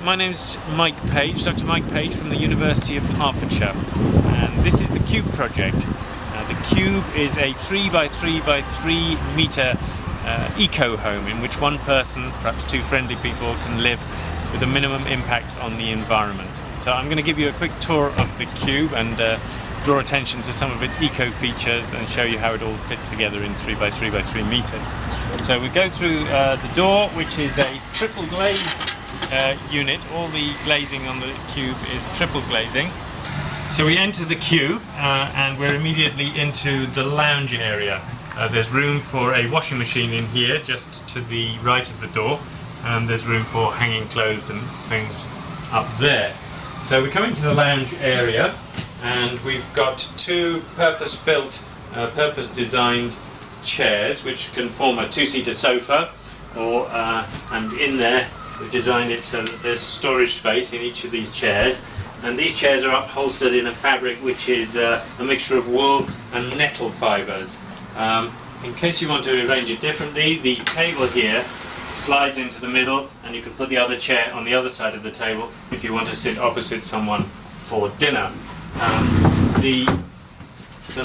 My name's Mike Page, Dr. Mike Page from the University of Hertfordshire, and this is the Cube project. The Cube is a 3x3x3 metre eco-home in which one person, perhaps two friendly people, can live with a minimum impact on the environment. So I'm going to give you a quick tour of the Cube and draw attention to some of its eco-features and show you how it all fits together in 3x3x3 metres. So we go through the door, which is a triple glazed unit. All the glazing on the Cube is triple glazing. So we enter the Cube and we're immediately into the lounge area. There's room for a washing machine in here just to the right of the door, and there's room for hanging clothes and things up there. So we come into the lounge area and we've got two purpose-built, purpose-designed chairs which can form a two-seater sofa, and in there we've designed it so that there's storage space in each of these chairs, and these chairs are upholstered in a fabric which is a mixture of wool and nettle fibres. In case you want to arrange it differently, the table here slides into the middle and you can put the other chair on the other side of the table if you want to sit opposite someone for dinner. The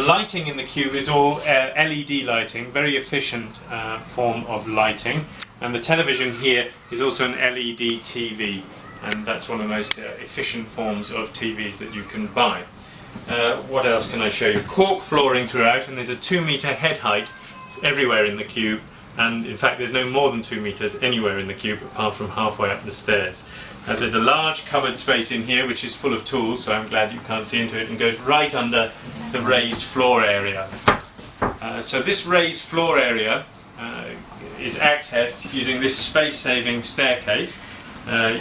lighting in the Cube is all LED lighting, very efficient form of lighting. And the television here is also an LED TV, and that's one of the most efficient forms of TVs that you can buy. What else can I show you? Cork flooring throughout, and there's a 2-metre head height everywhere in the Cube, and in fact there's no more than 2 metres anywhere in the Cube apart from halfway up the stairs. There's a large cupboard space in here which is full of tools, so I'm glad you can't see into it, and goes right under the raised floor area. So this raised floor area is accessed using this space-saving staircase.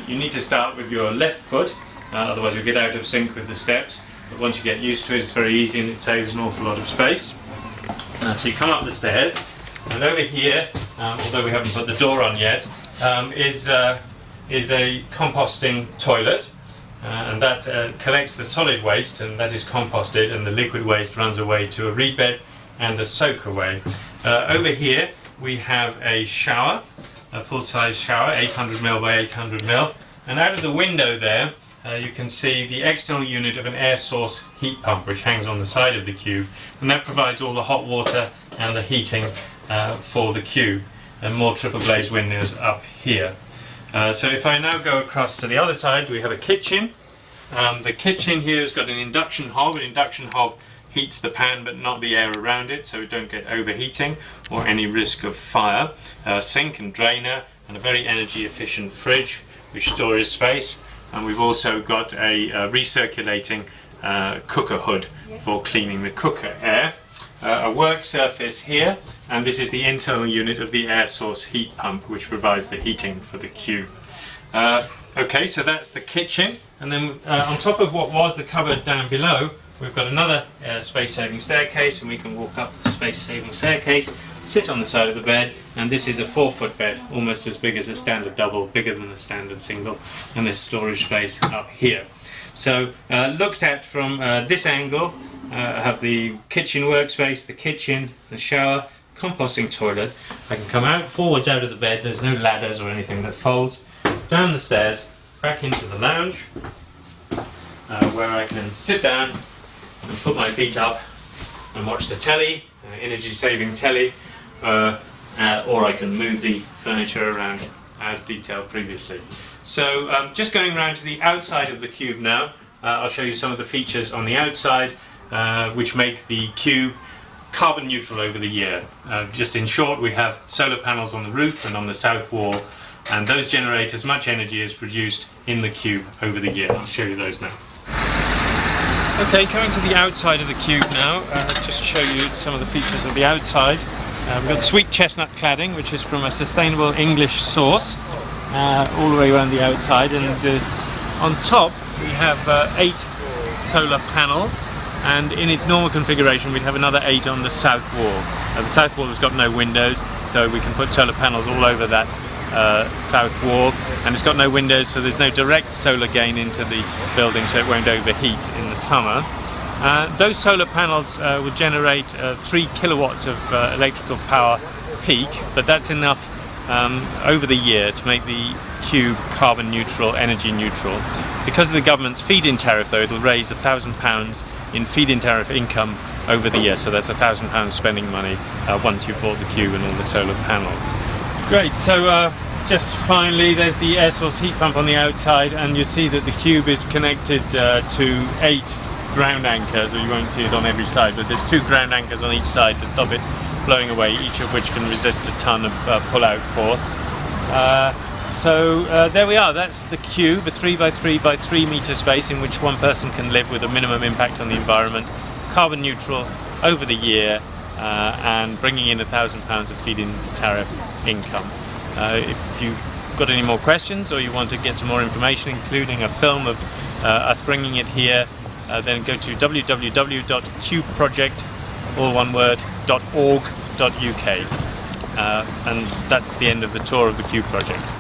You need to start with your left foot, otherwise you'll get out of sync with the steps, but once you get used to it it's very easy and it saves an awful lot of space. So you come up the stairs, and over here, although we haven't put the door on yet, is a composting toilet, and that collects the solid waste and that is composted, and the liquid waste runs away to a reed bed and a soak away. Over here we have a shower, a full-size shower, 800ml by 800ml, and out of the window there you can see the external unit of an air source heat pump which hangs on the side of the Cube, and that provides all the hot water and the heating for the Cube, and more triple glazed windows up here. So if I now go across to the other side, we have a kitchen. The kitchen here has got an induction hob. An induction hob heats the pan but not the air around it, so we don't get overheating or any risk of fire. Sink and drainer, and a very energy efficient fridge which stores space, and we've also got a recirculating cooker hood for cleaning the cooker air. A work surface here, and this is the internal unit of the air source heat pump which provides the heating for the Cube. Okay, so that's the kitchen, and then on top of what was the cupboard down below, we've got another space-saving staircase, and we can walk up the space-saving staircase, sit on the side of the bed, and this is a 4-foot bed, almost as big as a standard double, bigger than a standard single, and there's storage space up here. So looked at from this angle, I have the kitchen workspace, the kitchen, the shower, composting toilet. I can come out forwards out of the bed, there's no ladders or anything that folds, down the stairs, back into the lounge, where I can sit down and put my feet up and watch the telly, energy saving telly, or I can move the furniture around as detailed previously. So just going around to the outside of the Cube now, I'll show you some of the features on the outside which make the Cube carbon neutral over the year. Just in short, we have solar panels on the roof and on the south wall, and those generate as much energy as produced in the Cube over the year. I'll show you those now. Okay, coming to the outside of the Cube now, just show you some of the features of the outside. We've got sweet chestnut cladding, which is from a sustainable English source, all the way around the outside, and on top we have 8 solar panels, and in its normal configuration we'd have another 8 on the south wall. The south wall has got no windows, so we can put solar panels all over that south wall, and it's got no windows, so there's no direct solar gain into the building, so it won't overheat in the summer. Those solar panels will generate 3 kilowatts of electrical power peak, but that's enough over the year to make the cube carbon neutral, energy neutral. Because of the government's feed-in tariff though, it'll raise £1,000 in feed-in tariff income over the year, so that's £1,000 spending money once you've bought the cube and all the solar panels. Great, so just finally there's the air source heat pump on the outside, and you see that the cube is connected to 8 ground anchors, or you won't see it on every side, but there's 2 ground anchors on each side to stop it blowing away, each of which can resist a ton of pull-out force. So there we are, that's the cube, a 3x3 by 3 meter space in which one person can live with a minimum impact on the environment, carbon neutral over the year, and bringing in £1,000 of feed-in tariff income. If you've got any more questions or you want to get some more information, including a film of us bringing it here, then go to www.cubeproject.org.uk, and that's the end of the tour of the Cube project.